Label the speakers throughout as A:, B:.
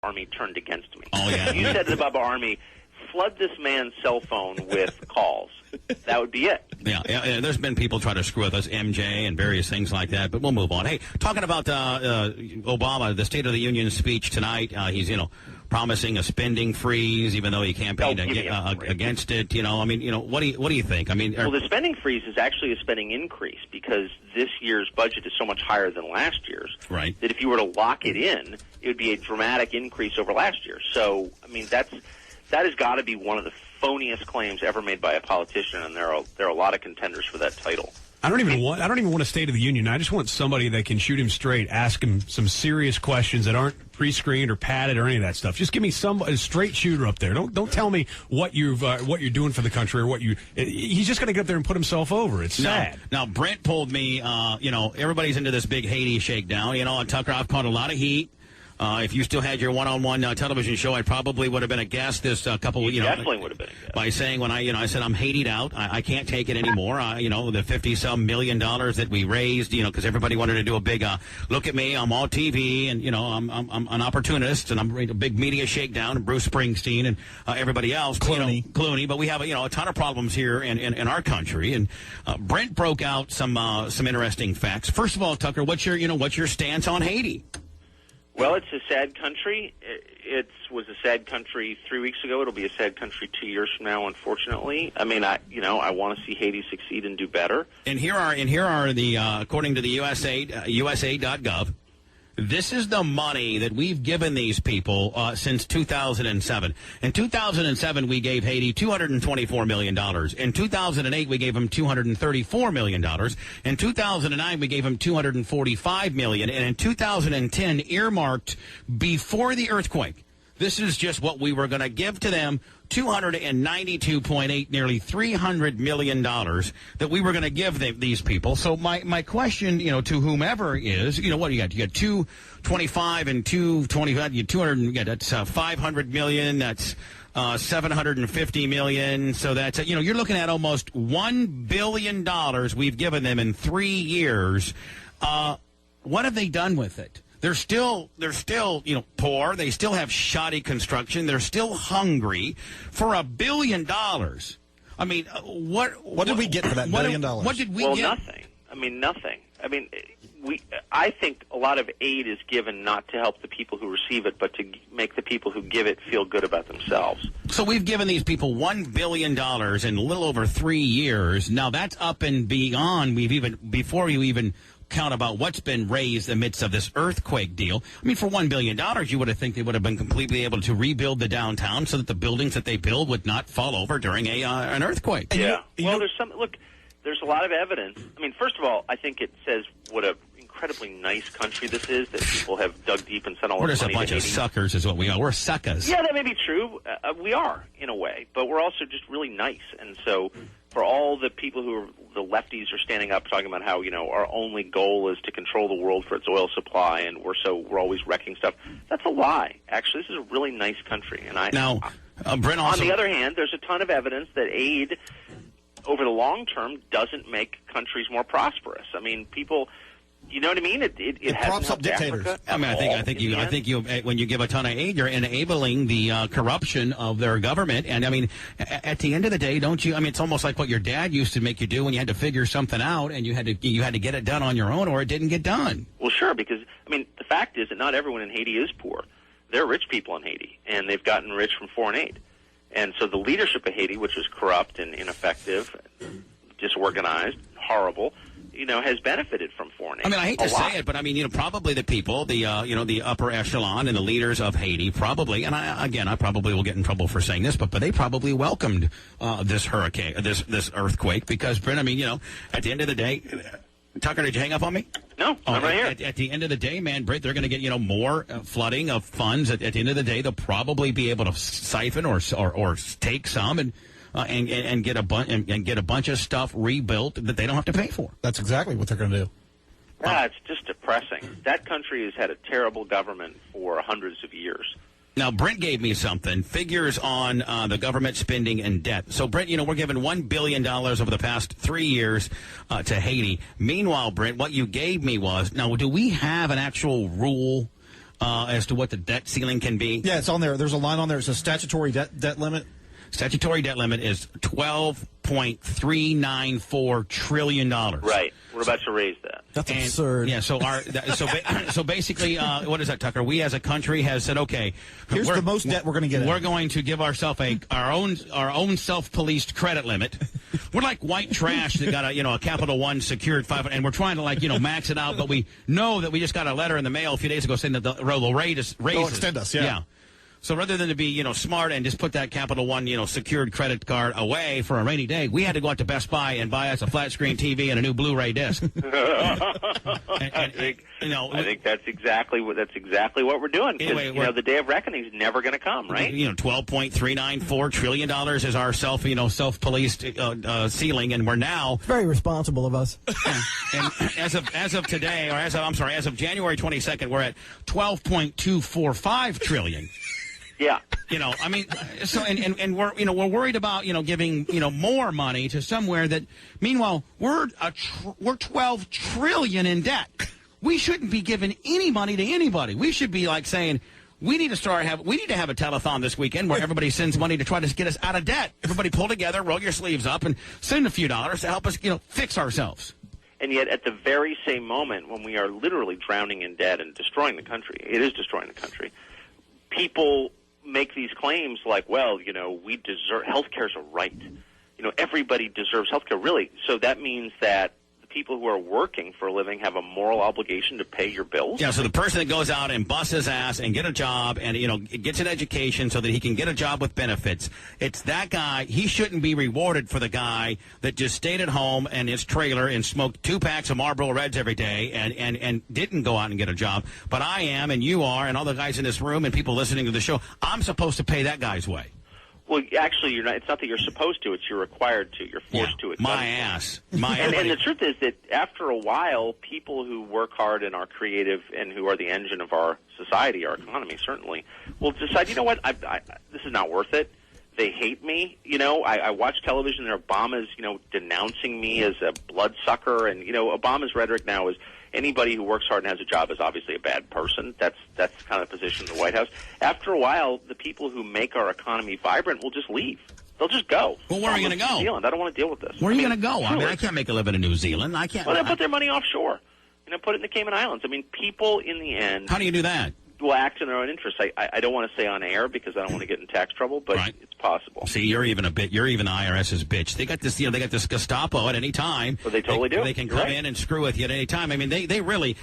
A: Army turned against me.
B: Oh, yeah.
A: You said to the Bubba Army, flood this man's cell phone with calls. That would be it.
B: Yeah, there's been people try to screw with us, MJ and various things like that, but we'll move on. Hey, talking about Obama, the State of the Union speech tonight, he's, promising a spending freeze, even though he campaigned against it. What do you think?
A: Well, the spending freeze is actually a spending increase because this year's budget is so much higher than last year's.
B: Right.
A: That if you were to lock it in, it would be a dramatic increase over last year. So, that has got to be one of the phoniest claims ever made by a politician, and there are a lot of contenders for that title.
C: I don't even want a State of the Union. I just want somebody that can shoot him straight, ask him some serious questions that aren't pre-screened or padded or any of that stuff. Just give me a straight shooter up there. Don't tell me what you're doing for the country or he's just going to get up there and put himself over. It's sad.
B: Now Brent told me, everybody's into this big Haiti shakedown. On Tucker, I've caught a lot of heat. If you still had your one-on-one television show, I probably would have been a guest this couple.
A: Definitely would have been a guest.
B: By saying when I said I'm hated out, I can't take it anymore. The $50-some million that we raised, because everybody wanted to do a big look at me. I'm all TV, and I'm an opportunist, and I'm a big media shakedown. And Bruce Springsteen and everybody else, Clooney. But we have a ton of problems here in our country. And Brent broke out some interesting facts. First of all, Tucker, what's your stance on Haiti?
A: Well, it's a sad country. It was a sad country 3 weeks ago. It'll be a sad country 2 years from now, unfortunately. I want to see Haiti succeed and do better. And here are the according to the USA.gov. This is the money that we've given these people since 2007. In 2007, we gave Haiti $224 million. In 2008, we gave them $234 million. In 2009, we gave them $245 million. And in 2010, earmarked before the earthquake, this is just what we were going to give to them, $292.8, nearly $300 million that we were going to give these people. So my question, to whomever is, what do you got? You got 225 and 225, that's $500 million. That's $750 million. So that's, you're looking at almost $1 billion we've given them in 3 years. What have they done with it? They're still, poor. They still have shoddy construction. They're still hungry. For $1 billion, what
D: did we get for that $1 billion?
B: What did we get?
A: Nothing. Nothing. I think a lot of aid is given not to help the people who receive it, but to make the people who give it feel good about themselves.
B: So we've given these people $1 billion in a little over 3 years. Now that's up and beyond. Before you even count about what's been raised amidst of this earthquake deal. For $1 billion, you would have think they would have been completely able to rebuild the downtown so that the buildings that they build would not fall over during an earthquake.
A: Yeah. There's a lot of evidence. First of all, I think it says what a incredibly nice country this is, that people have dug deep and sent all this money.
B: We're just a bunch of suckers is what we are. We're suckers.
A: Yeah, that may be true. We are, in a way. But we're also just really nice. And so for all the people the lefties are standing up talking about how, our only goal is to control the world for its oil supply and we're always wrecking stuff, that's a lie. Actually, this is a really nice country. And
B: Brent also,
A: on the other hand, there's a ton of evidence that aid over the long term doesn't make countries more prosperous. People, you know what I mean? It
D: props up dictators.
B: I think you when you give a ton of aid, you're enabling the corruption of their government. And at the end of the day, don't you? It's almost like what your dad used to make you do when you had to figure something out, and you had to get it done on your own, or it didn't get done.
A: Well, sure, because the fact is that not everyone in Haiti is poor. There are rich people in Haiti, and they've gotten rich from foreign aid. And so the leadership of Haiti, which is corrupt and ineffective, disorganized, horrible, has benefited from foreign aid.
B: I hate to say it, but probably the people, the upper echelon and the leaders of Haiti probably, and I probably will get in trouble for saying this, but they probably welcomed this hurricane, this earthquake, because Brent, at the end of the day, Tucker, did you hang up on me?
A: No, I'm right here.
B: At the end of the day, man, Brent, they're going to get more flooding of funds. At the end of the day, they'll probably be able to siphon or take some and get a bunch of stuff rebuilt that they don't have to pay for.
D: That's exactly what they're going to do.
A: It's just depressing. That country has had a terrible government for hundreds of years.
B: Now, Brent gave me figures on the government spending and debt. So, Brent, we're giving $1 billion over the past 3 years to Haiti. Meanwhile, Brent, what you gave me was, now, do we have an actual rule as to what the debt ceiling can be?
D: Yeah, it's on there. There's a line on there. It says statutory debt limit.
B: Statutory debt limit is $12.394 trillion.
A: Right. We're about to raise that.
D: That's absurd.
B: Yeah. So so basically, what is that, Tucker? We as a country has said, okay,
D: here's the most debt we're going to get.
B: We're going to give ourselves our own self-policed credit limit. We're like white trash that got a Capital One secured 500, and we're trying to max it out. But we know that we just got a letter in the mail a few days ago saying that they'll raise us.
D: They'll extend us. Yeah.
B: So rather than to be, smart and just put that Capital One, secured credit card away for a rainy day, we had to go out to Best Buy and buy us a flat screen TV and a new Blu-ray disc.
A: I think that's exactly what we're doing. Anyway, the day of reckoning is never going to come, right?
B: $12.394 trillion is our self-policed ceiling, and we're now
E: very responsible of us.
B: And as of today, or as of January 22nd, we're at $12.245 trillion.
A: Yeah.
B: So and we're worried about giving more money to somewhere that meanwhile we're 12 trillion in debt. We shouldn't be giving any money to anybody. We should be like saying we need to have a telethon this weekend where everybody sends money to try to get us out of debt. Everybody pull together, roll your sleeves up, and send a few dollars to help us fix ourselves.
A: And yet, at the very same moment when we are literally drowning in debt and destroying the country, it is destroying the country. People make these claims like, well, we deserve health care is a right. Everybody deserves health care. Really? So that means that the people who are working for a living have a moral obligation to pay your bills?
B: Yeah, so the person that goes out and busts his ass and get a job and, gets an education so that he can get a job with benefits, it's that guy. He shouldn't be rewarded for the guy that just stayed at home in his trailer and smoked 2 packs of Marlboro Reds every day and didn't go out and get a job. But I am, and you are, and all the guys in this room and people listening to the show, I'm supposed to pay that guy's way.
A: Well, actually, you're not. It's not that you're supposed to. It's you're required to. You're forced to.
B: My ass.
A: And the truth is that after a while, people who work hard and are creative and who are the engine of our society, our economy, certainly, will decide, you know what, this is not worth it. They hate me. I watch television and Obama's, denouncing me as a bloodsucker. And, Obama's rhetoric now is anybody who works hard and has a job is obviously a bad person. That's kind of the position in the White House. After a while, the people who make our economy vibrant will just leave. They'll just go.
B: Well, where are you going to go?
A: New Zealand. I don't want to deal with this.
B: Where are you going to go? I can't make a living in New Zealand. I can't.
A: Well, they put their money offshore. Put it in the Cayman Islands. People in the end.
B: How do you do that?
A: Will act in their own interest. I don't want to say on air because I don't want to get in tax trouble, but It's possible.
B: See, you're even IRS's bitch. They got this, they got this Gestapo at any time.
A: Well, they totally do.
B: They can come in and screw with you at any time. They really,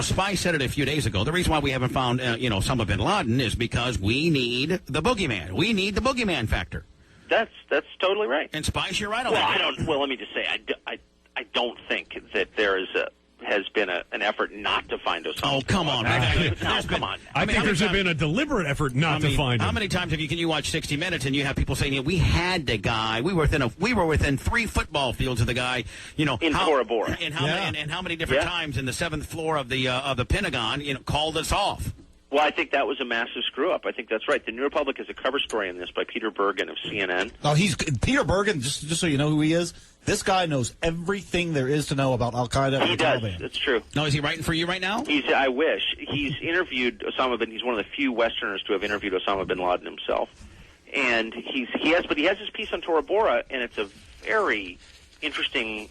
B: Spy said it a few days ago. The reason why we haven't found, Osama bin Laden is because we need the boogeyman. We need the boogeyman factor.
A: That's totally right.
B: And Spice, you're right on that.
A: Well, let me just say, I don't think that there has been an effort not to find Osama.
B: Oh, come on.
A: Come on.
C: I think there's been a deliberate effort not to find him.
B: How many times can you watch 60 Minutes and you have people saying, we had the guy, we were within 3 football fields of the guy,
A: in Bora Bora.
B: And how many different times in the 7th floor of the Pentagon, called us off.
A: Well, I think that was a massive screw-up. I think that's right. The New Republic has a cover story on this by Peter Bergen of CNN.
D: Oh, Peter Bergen, just so you know who he is, this guy knows everything there is to know about Al-Qaeda and the Taliban.
A: That's true.
B: No, is he writing for you right now?
A: I wish. He's interviewed Osama bin. He's one of the few Westerners to have interviewed Osama bin Laden himself. And he has this piece on Tora Bora, and it's a very interesting,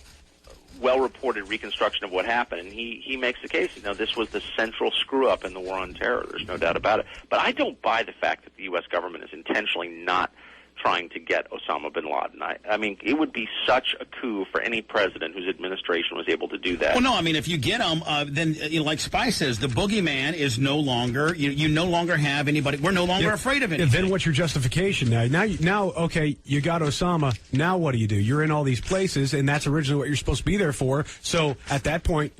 A: well-reported reconstruction of what happened. And he makes the case, this was the central screw-up in the war on terror. There's no doubt about it. But I don't buy the fact that the U.S. government is intentionally not trying to get Osama bin Laden. I mean, it would be such a coup for any president whose administration was able to do that.
B: Well, no, I mean, if you get him, then, like Spy says, the boogeyman is no longer, you no longer have anybody, we're no longer afraid of anything.
C: Then what's your justification now? Now, okay, you got Osama, now what do? You're in all these places, and that's originally what you're supposed to be there for, so at that point,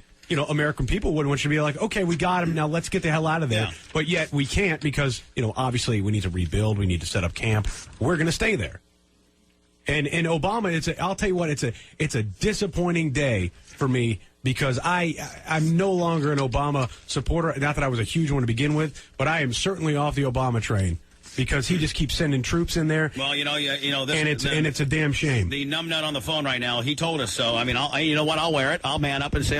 C: American people wouldn't want you to be like, okay, we got him, now let's get the hell out of there. Yeah. But yet we can't because, obviously we need to rebuild, we need to set up camp. We're going to stay there. And Obama, I'll tell you what, it's a disappointing day for me because I'm no longer an Obama supporter. Not that I was a huge one to begin with, but I am certainly off the Obama train. Because he just keeps sending troops in there.
B: Well,
C: this, and it's a damn shame.
B: The numbnut on the phone right now, he told us so. I mean, you know what? I'll wear it. I'll man up and say,